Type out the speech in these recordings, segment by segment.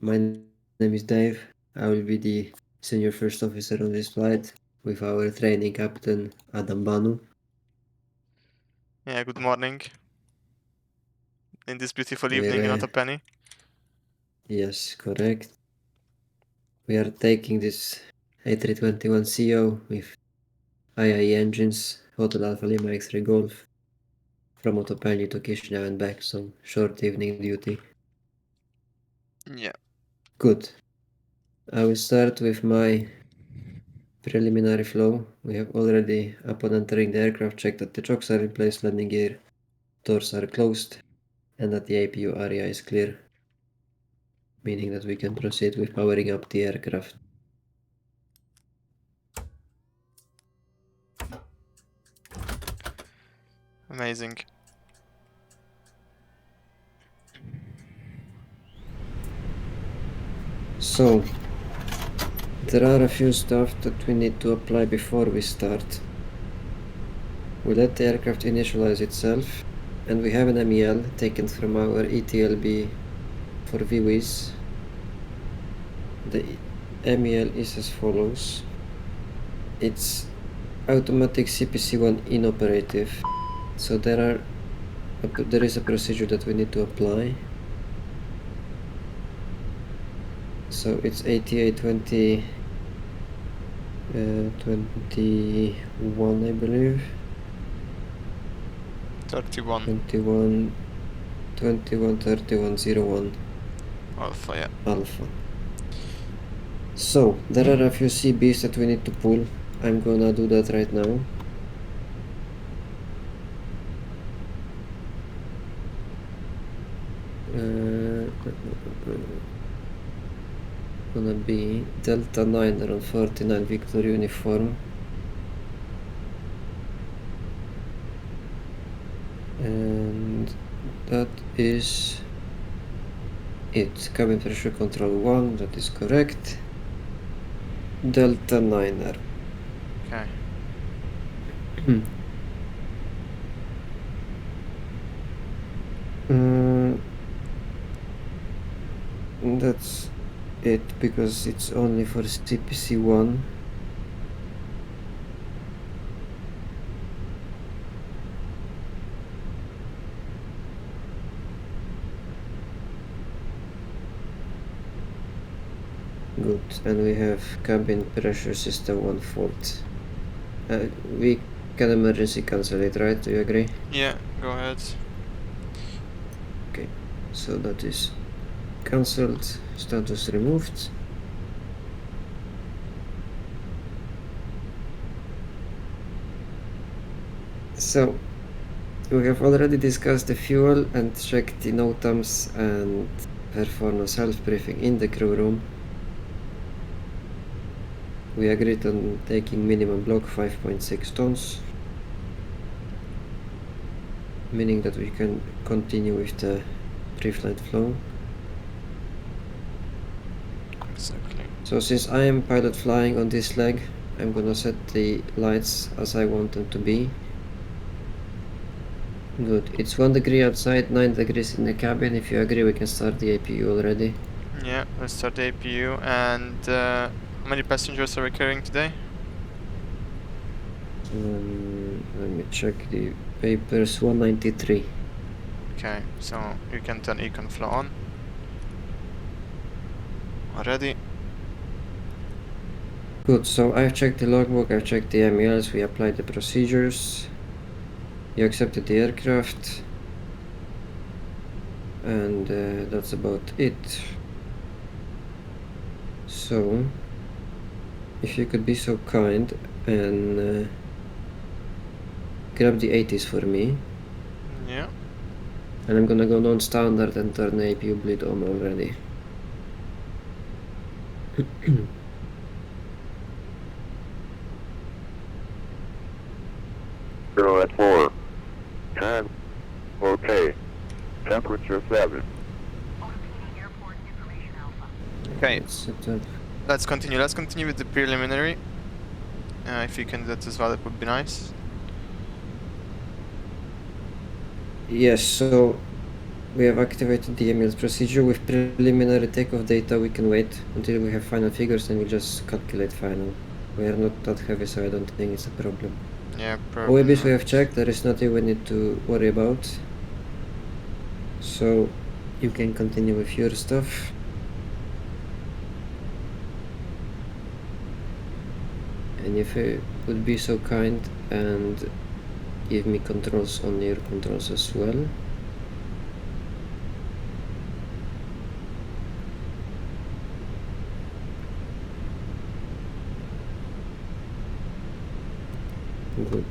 My name is Dave. I will be the senior first officer on this flight with our training captain Adam Banu. Yeah, good morning. In this beautiful evening in Otopeni. Yes, correct. We are taking this A321ceo with IAE engines, Hotel Alpha Lima X-Ray Golf, from Otopeni to Chișinău and back, so short evening duty. Yeah. Good. I will start with my preliminary flow. We have already, upon entering the aircraft, checked that the chocks are in place, landing gear, doors are closed, and that the APU area is clear, meaning that we can proceed with powering up the aircraft. Amazing. So, there are a few stuff that we need to apply before we start. We let the aircraft initialize itself, and we have an MEL taken from our ETLB for vWZZ. The MEL is as follows. It's automatic CPC1 inoperative, so there is a procedure that we need to apply. So it's ATA 21, I believe. 31. 313101 Alpha, yeah. Alpha. So there are a few CBs that we need to pull. I'm gonna do that right now. Gonna be Delta 9 around 49 Victor uniform. And that is it. Cabin pressure control 1, that is correct. Delta 9er. Okay. That's it, because it's only for CPC1. Good, and we have cabin pressure system 1 fault. We can emergency cancel it, right? Do you agree? Yeah, go ahead. Okay, so that is cancelled, status removed. So, we have already discussed the fuel and checked the NOTAMs and performance health briefing in the crew room. We agreed on taking minimum block 5.6 tons, meaning that we can continue with the pre-flight flow. Exactly. So since I am pilot flying on this leg, I'm gonna set the lights as I want them to be. Good. It's 1 degree outside, 9 degrees in the cabin. If you agree, we can start the APU already. Yeah, let's start the APU. And how many passengers are we carrying today? Let me check the papers. 193. Okay, so you can turn econ flow on. Already. Good, so I've checked the logbook, I've checked the MELs, we applied the procedures. You accepted the aircraft. And that's about it. So, if you could be so kind and grab the 80s for me. Yeah. And I'm gonna go non-standard and turn the APU bleed on already. Zero at 4. Time okay. Temperature 7. Okay, Settled. let's continue. Let's continue with the preliminary. If you can do that as well, it would be nice. Yes, so We have activated the MEL procedure. With preliminary takeoff data, we can wait until we have final figures and we just calculate final. We are not that heavy, so I don't think it's a problem. Yeah, probably OABs we not. have checked, there is nothing we need to worry about. So you can continue with your stuff. And if you would be so kind and give me controls on your controls as well. Good.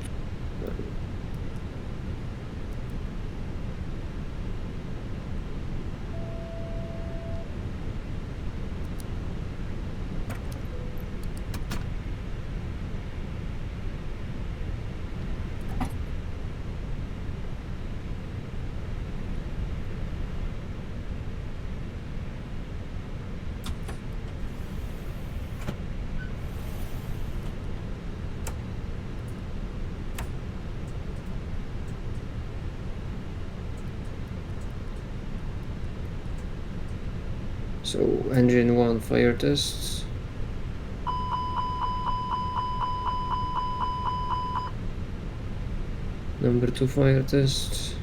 So engine 1 fire tests. Number 2 fire test.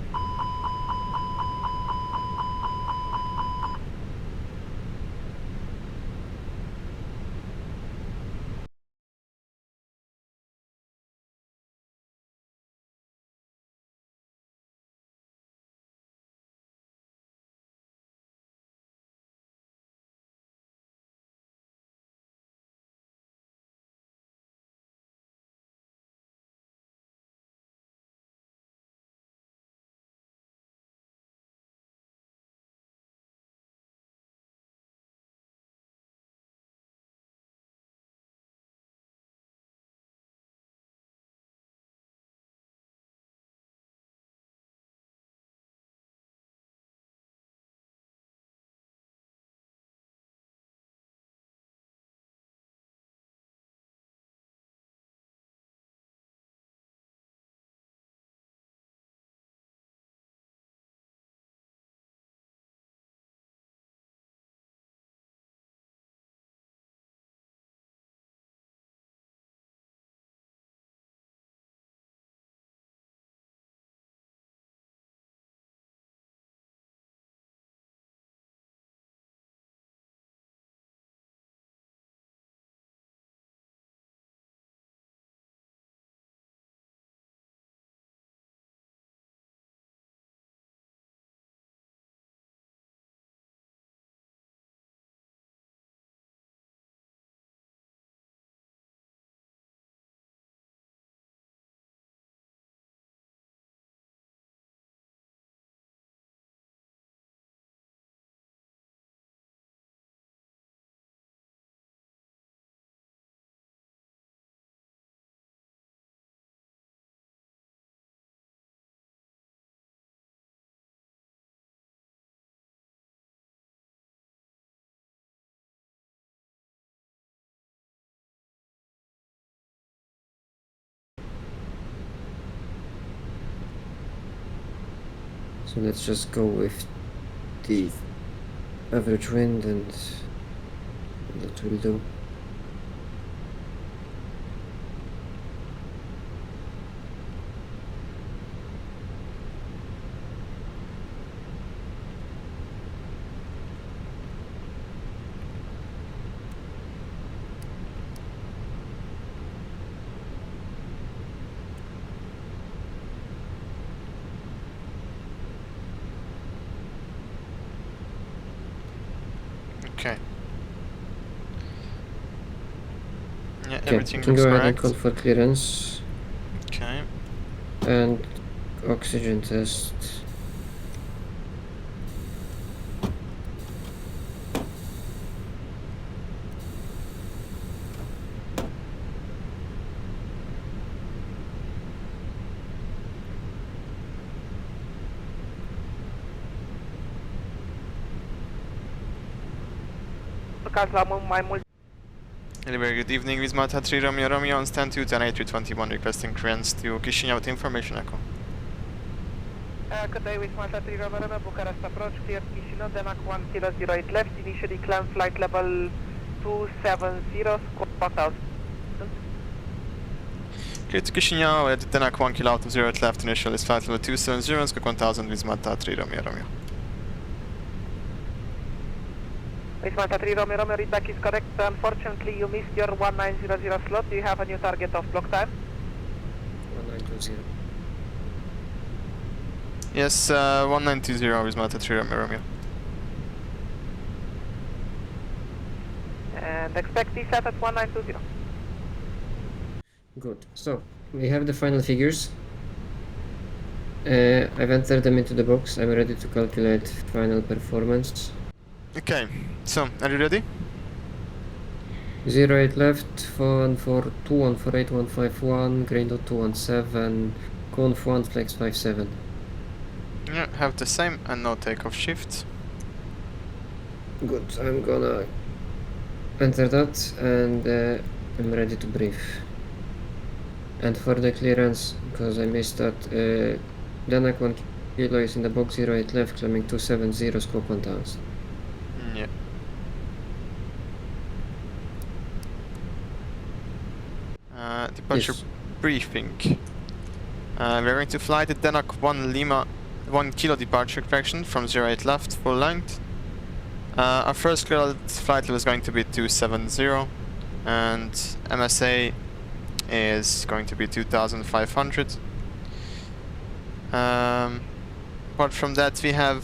So let's just go with the average wind and that will do. Okay. Yeah, Okay, everything you can looks go ahead and correct. call for clearance Okay. and oxygen test. Very good evening, with Mata 3 Romeo Romeo on stand 2 10 A321 requesting clearance to Chișinău. Information echo. Good day, with Malta 3 Romeo, Bucharest approach, clear Chișinău, Denmark 1 kilo 08 left, initially climb flight level 270, squawk 1000. Clear to Chișinău, at Denmark 1 kilo out of 0 left, initial is flight level 270, squawk 1000 with Malta 3 Romeo Romeo. With Malta 3 Romeo Romeo, readback is correct. Unfortunately, you missed your 1900 slot. Do you have a new target of block time? 1920. Yes, 1920 with Malta 3 Romeo Romeo. And expect DSAT at 1920. Good. So we have the final figures. I've entered them into the box. I'm ready to calculate final performance. Okay, so are you ready? 08 left, 142, 148, 151, grain dot 217, conf 1, flex 57. Yeah, have the same and no takeoff shift. Good. I'm gonna enter that and I'm ready to brief. And for the clearance, because I missed that, Denmark 1 kilo is in the box, 08 left, climbing 270, scope 1000. Yeah. Departure Yes. briefing. We're going to fly the Denmark 1 Lima 1 kilo departure correction from 08 left, full length. Our first cleared flight level is going to be 270 and MSA is going to be 2500. Apart from that, we have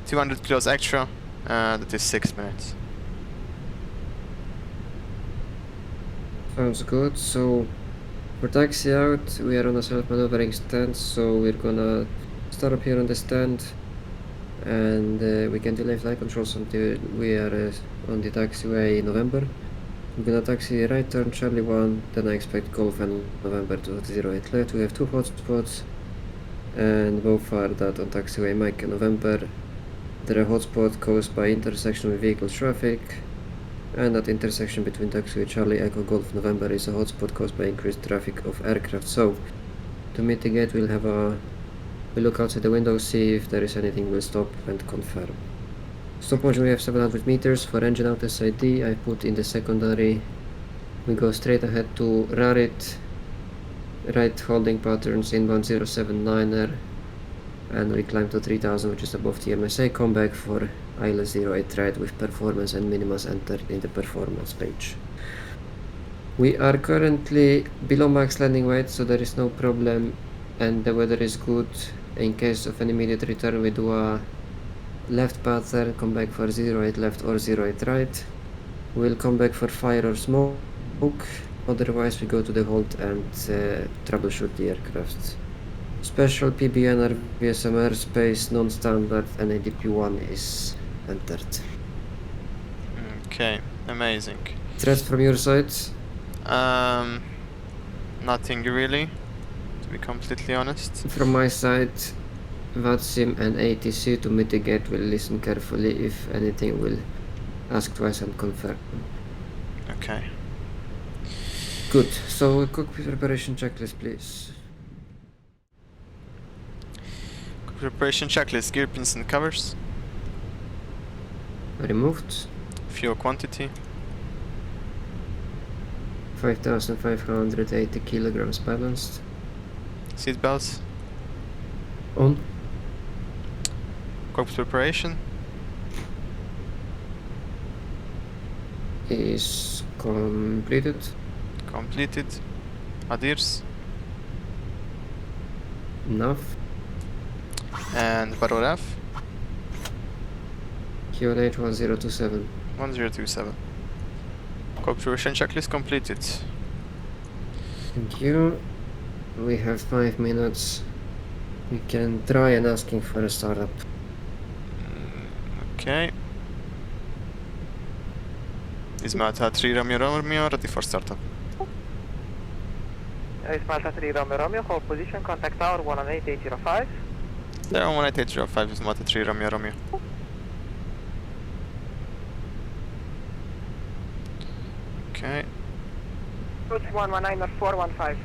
200 kilos extra, that is 6 minutes. Sounds good. So for taxi out, we are on a self-maneuvering stand, so we're gonna start up here on the stand and we can delay flight controls until we are on the taxiway in November. I'm gonna taxi right turn Charlie 1, then I expect Golf and November to 08 left. We have 2 hotspots and both are that on taxiway Mike and November. There are hotspots caused by intersection with vehicle traffic, and that intersection between taxiway Charlie Echo Golf November is a hotspot caused by increased traffic of aircraft. So to mitigate, we'll look outside the window, see if there is anything, we'll stop and confirm. Stopwatch, we have 700 meters. For engine out SID, I put in the secondary. We go straight ahead to Rarit, right holding patterns inbound 079er, and we climb to 3000, which is above the MSA. Come back for ILS 08 right with performance and minimas entered in the performance page. We are currently below max landing weight, so there is no problem and the weather is good. In case of an immediate return, we do a left pattern, come back for 08 left or 08 right. We'll come back for fire or smoke, otherwise we go to the hold and troubleshoot the aircraft. Special PBN RVSM airspace, non-standard, and ADP1 is entered. Okay, amazing. Threats from your side? Nothing really, to be completely honest. From my side, VATSIM and ATC to mitigate will listen carefully. If anything, will ask twice and confirm. Okay. Good. So cockpit preparation checklist, please. Preparation checklist, gear pins and covers, Removed. fuel quantity, 5,580 kilograms balanced. seat belts, On. cockpit preparation, Is completed. completed, ADIRS, Enough. and Baroraf, QLH 1027. 1027. Cockpit preparation checklist completed. Thank you. We have 5 minutes. We can try and asking for a startup. Okay. Is Malta 3 Romeo Romeo ready for startup? It's Malta 3 Romeo Romeo, hold position, contact tower 118.805. There on 18805 is Malta 3 Romeo Romeo. Okay. Approach 119 or 415.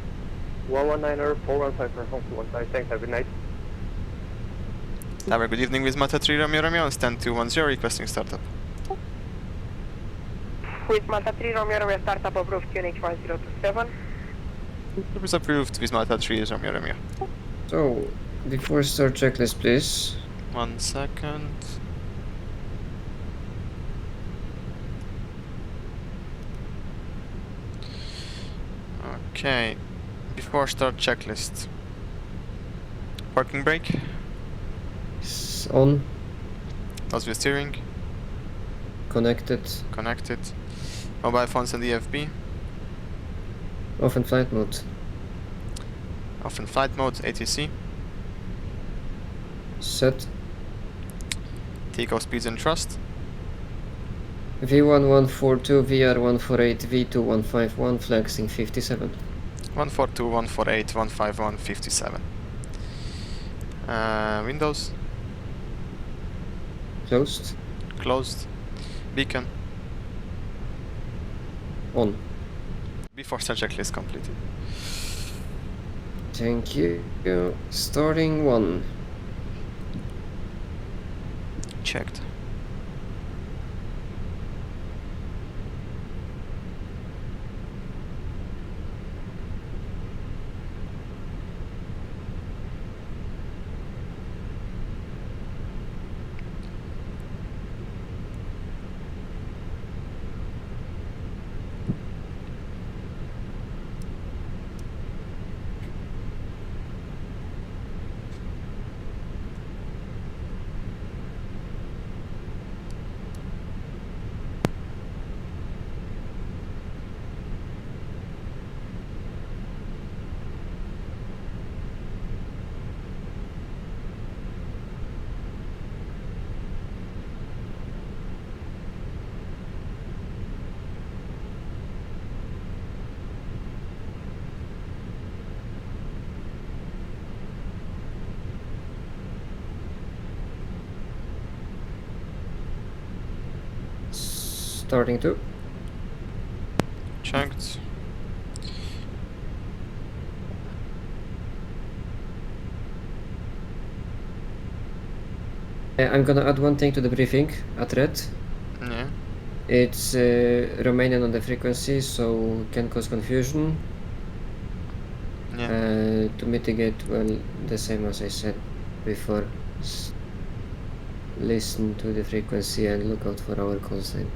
119er 415 for home 15. Thanks, have a good night. Tower, good evening, with Mata 3 Romeo Romeo, stand 210, requesting startup. With Mata 3 Romeo Romeo, startup approved, QNH 1027. It was approved with Mata 3 is Romeo Romeo. So, before start checklist, please. 1 second. Okay, before start checklist. Parking brake, It's on, nose wheel steering, connected, connected. Mobile phones and EFB, off in flight mode. off in flight mode, ATC. Set. Takeoff speeds and thrust. V1142, VR148, V2151, flexing 57. 142, 148, 151, 57. Windows, Closed. closed. Beacon, On. before start checklist completed. Thank you. Starting 1. Checked. Starting 2. Checked. I'm gonna add one thing to the briefing at red. Yeah. It's Romanian on the frequency, so can cause confusion. Yeah. To mitigate, well, the same as I said before. Listen to the frequency and look out for our call sign.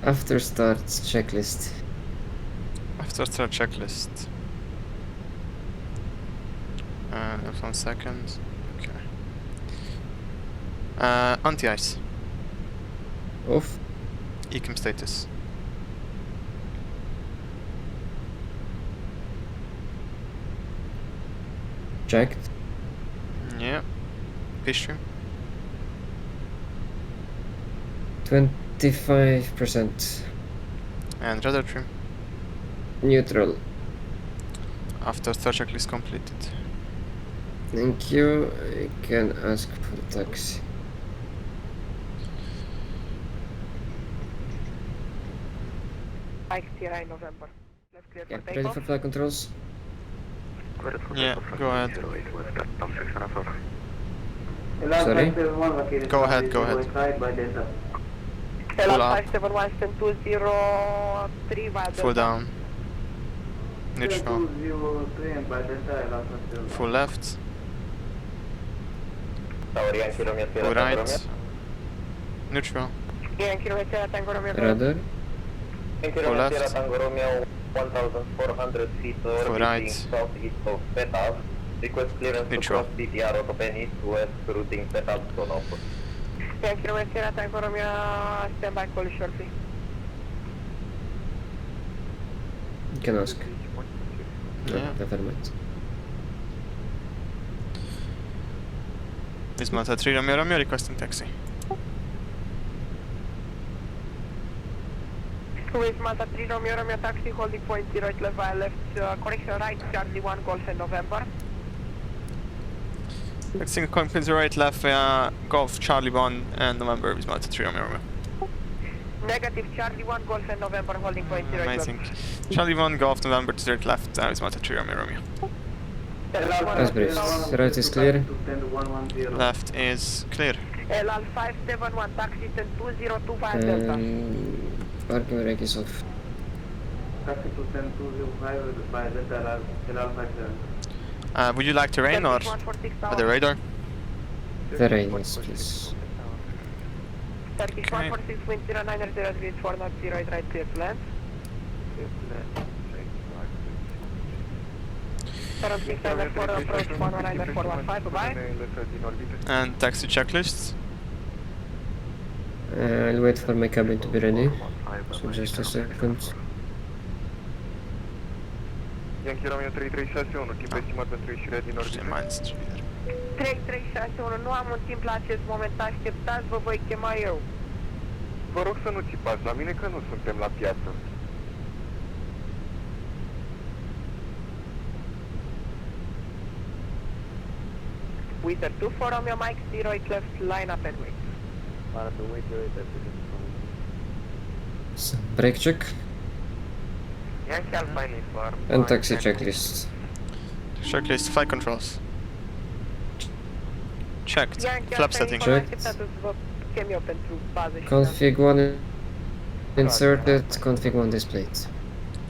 After starts checklist. After start checklist. 1 second. Okay. Anti-ice. Off. Ecam status. Checked. Yeah. Fish stream. 25%. And radar trim. Neutral. After start checklist completed. Thank you. I can ask for taxi. XTRI November. Let's clear Yeah, for ready takeoff. for flight controls? Yeah, go ahead. Sorry? Go ahead, go ahead. LR up. 571 stand 203 via Full Delta. down. Neutral. Full left. Full right. Neutral. Yankee Romeo Sierra Tango Romeo. Radar. Full left. Tango Romeo 1,400 feet Full right. southeast of Petap. Request clearance to Neutral. cross BTR Otopeni to west routing Petap to Norfolk. Yankee Romeo Sierra Tango Romeo, stand by, call you shortly. You can ask. No, Yeah. never mind. Visma A3 Romeo Romeo requesting taxi. With Malta 3 Romeo Romeo taxi holding point 08 left via left, correction right, Charlie 1 Golf and November. Taxiing complete right left via Golf Charlie 1 and November Visma A3 Romeo Romeo. Negative, Charlie 1 Golf and November holding point 08 Amazing. left. Charlie 1 Golf November to third left Visma A3 Romeo Romeo. As briefed. Right is clear. Left is clear. LL 571 taxi 10-202 via Delta. Parking brake is off. Taxi to 10-205 by Delta LL57. Would you like terrain or the radar? The rain is, please. Turkish Okay. 146 wind 0900 degrees 4 knots 08 right clear to land. 76 for approach 119 415, bye. And taxi checklists. I'll wait for my cabin to be ready. So just a second. Yankee Romeo 3361, timp estimat pentru ieșirea din orbită. Minus 3 there. 3361, nu am un timp la acest moment, așteptați, vă voi chema eu. Vă rog să nu țipați la mine că nu suntem la piață. Wizard 2 for Romeo Mike 08 left, line up and wait. So, brake check Yankee Alpha Uniform. and taxi checklist. Checklist flight controls. Checked. Yankee Flap Alpha setting. Uniform, Checked. așteptați să vă chem eu pentru bază și Config 1 inserted, config 1 displayed.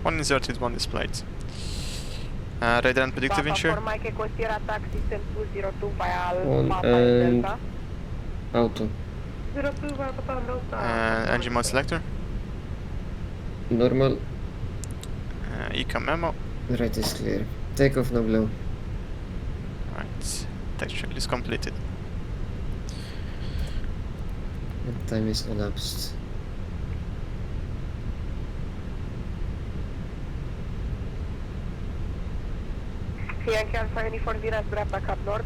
One inserted, one displayed. Radar and predictive Papa ensure. for Mike Costiera taxi 10-202 via On Papa and Delta. auto. 02 via Papa Delta. Engine mode selector. Normal. Ecam memo. Right is clear. Takeoff no glow. Right. Text checklist completed. And time is elapsed. Yankee Alpha Uniform, virați dreapta cap nord.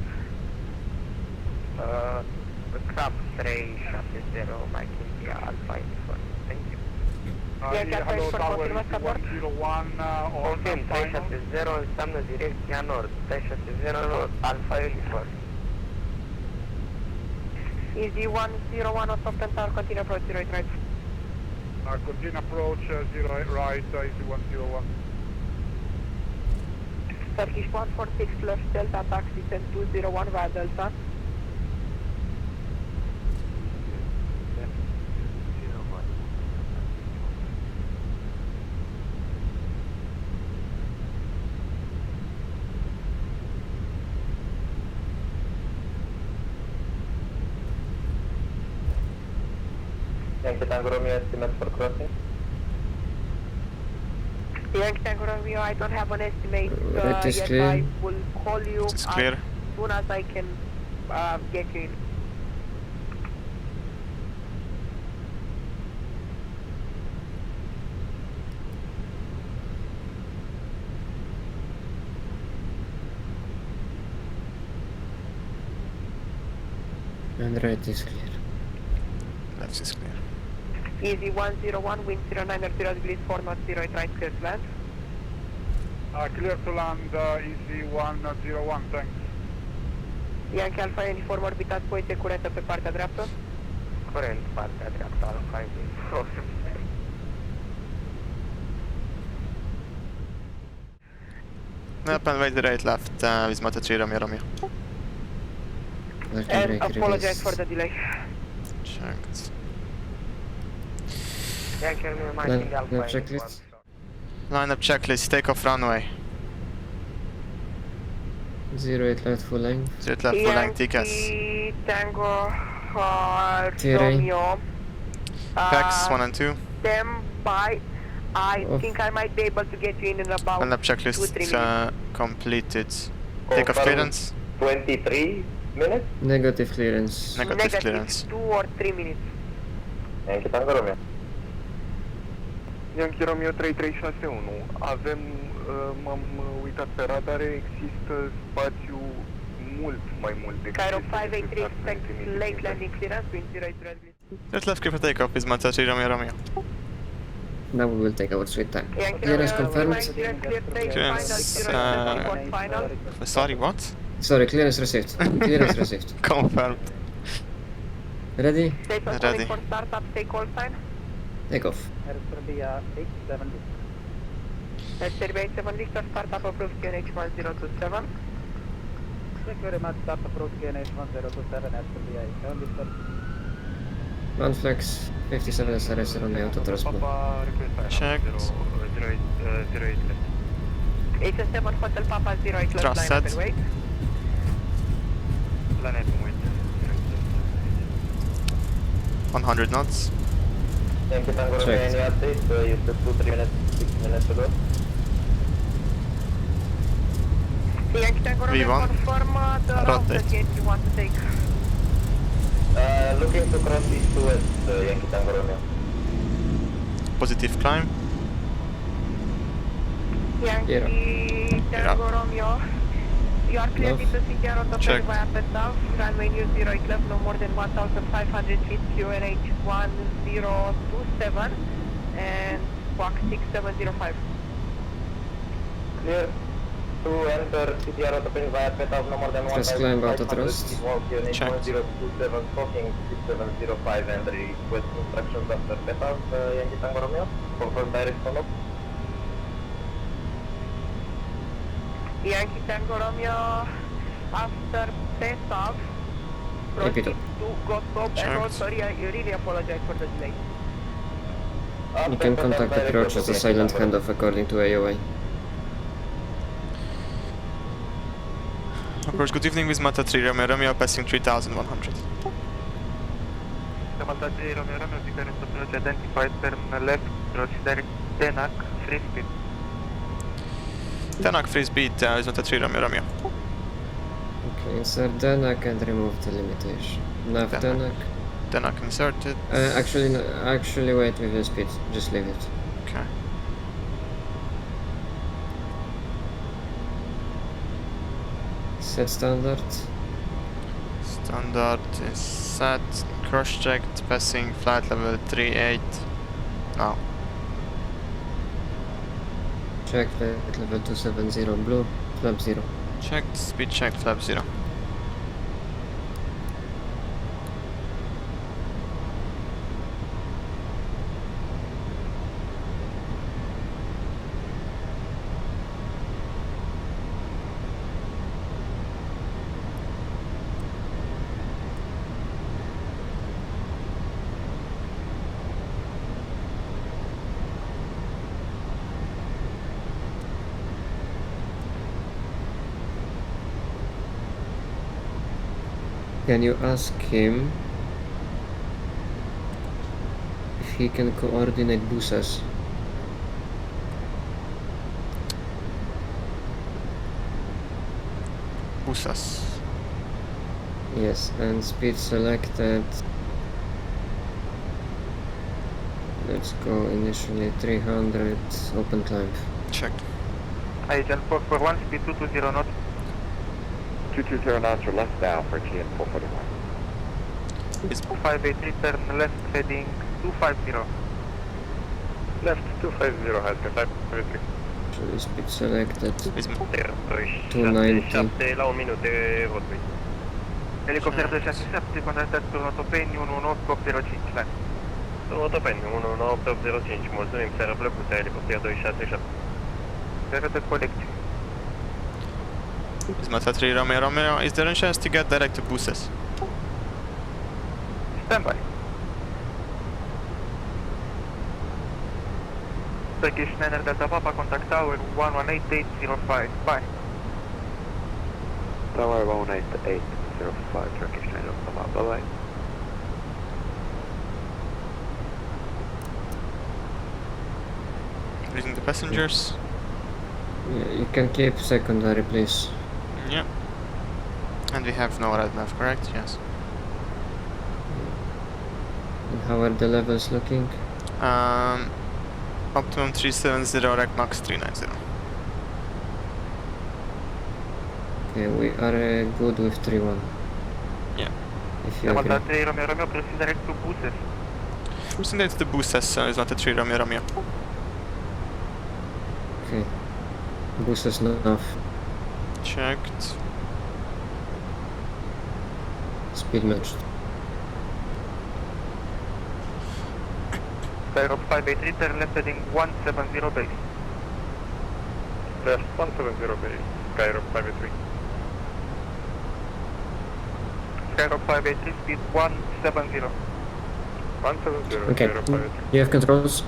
Cap 370, Mike India Alpha Uniform. Thank you. Yankee Alpha Uniform, confirmați cap nord. Confirm, 370 înseamnă direcția nord. 370 nord, Alpha Uniform. Easy 101 Otopeni Tower, continue approach 08 right. Continue approach 08 right, easy 101. Turkish 146 left Delta taxi 10-201 via Delta. Yankee Tango Romeo estimate for crossing. Yankee Tango Romeo, I don't have an estimate Right is yet. clear. I will call you It's clear. as soon as I can get you in. And right is clear. Left is clear. Easy 101, wind 0900 degrees 4 knots 08 right, clear to land. Clear to land, easy 101, thanks. Yankee Alpha Uniform, orbitați poziție curentă pe partea dreaptă. Curent, partea dreaptă, Alpha Uniform. Up and wait the right left, Visma A3 Romeo Romeo. Parking And brake apologize released. for the delay. Checked. Yankee Romeo Mike Line India Alpha up Uniform. checklist. Line up checklist, takeoff runway. 08 left full length. Straight left full length, TCAS. Yankee Tango Theory. Romeo. Packs 1 and 2. Stand by. I Off. think I might be able to get you in about One lap 2-3 checklist minutes. completed. Takeoff clearance. 23 minutes? Negative clearance. Negative clearance. 2 or 3 minutes. Yankee Tango Romeo. Yankee Romeo 3361. Avem, m-am uitat pe radare, există spațiu mai mult decât... Cairo este 583 necesar expect pentru emite late din landing clearance, wind 080. Just left clear for takeoff is Mata 3 Romeo Romeo. Now we will take our sweet time. Yankee Clearance Romeo, confirmed. clear, take Clearance, final, 0 report final. Sorry, what? Sorry, clearance received. Clearance received. Confirmed. Ready? Stay for Ready. for startup, stay call sign. Take off. Serbia 7 Victor, startup approved QNH 1027. Thank you very much. Start approach QNH 1027 at Serbia 7 Victor. Manflex 57 SRS on the auto transport. Checked. 87 Hotel Papa 08 left line Trust up set. and wait. Planet 100 knots. Yankee Tango Romeo, Checked. any update? You said 2-3 minutes, 6 minutes ago. Yankee Tango Romeo, V1. confirm the route Rotate. that you want to take. Looking to cross east to west, Yankee Tango Romeo. Positive climb. Yankee Tango Romeo, you are cleared Love. into CTR Otopeni Checked. via Pestav, runway news 08 left, no more than 1,500 feet, QNH 1027 and squawk 6705. Clear to enter CTR Otopeni via Petav, no more than Just climb out of 1,500 thrust. feet, walk QNH Checked. 1027, stalking 6705 and request instructions after Petav, Yankee Tango Romeo. Confirm direct follow-up. Yankee Tango Romeo, after Pestav, Repeat proceed it. to go stop and Checked. roll. Sorry, I really apologize for the delay. You can contact approach as a silent handoff according to AOA. Approach, good evening with Mata 3 Romeo Romeo passing 3100. Mata 3 Romeo Romeo, Bucharest approach identified, turn left, proceed direct, Denac, free speed. Tanak free speed is Mata 3 Romeo Romeo. Okay, insert Denac and remove the limitation. Nav Denac. Denac. Tanak inserted. Actually wait with the speed. Just leave it. Okay. Set standard. Standard is set. Cross checked. Passing flight level 38. Now. Check flight level 270 blue. Flap 0. Checked. Speed checked. Flap 0. Can you ask him if he can coordinate Busas? Busas. Yes, and speed selected. Let's go initially 300, open climb. Checked. Agent 441, speed 220 knots. 220 knots or less now for TN 441. Is 583, turn left, heading 250. Left 250 has been 533. Actually, speed selected. is 290. La 1 minut de rotului. Helicopter 267, contactat pe Otopeni 11805, land. Otopeni 11805, mulțumim, seara plăcută, helicopter 267. Seara de colecție. Is Mata 3 Romeo Romeo. Is there a chance to get direct to Busas? Stand by. Turkish 9 Delta Papa, contact tower 118805. Bye. Tower 188. 105, Turkish 905, bye-bye. Greeting the passengers. Yeah, you can keep secondary, please. Yeah. And we have no red nav, correct? Yes. And how are the levels looking? Optimum 370, rec max 390. Okay, we are good with 3-1. Yeah. If you agree. 3 Romeo Romeo, proceed direct to Buses. Cruising direct to the Bucharest is not a 3 Romeo Romeo. Okay. Buses nav. Checked. Speed matched. Skyrock 583, turn left heading 170 base. Left 170 base, Skyrock 583. Skyrock 583, speed 170. 170, Okay. Skyrock 583. You have controls?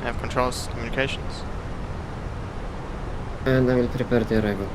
I have controls, communications. And I will prepare the arrival.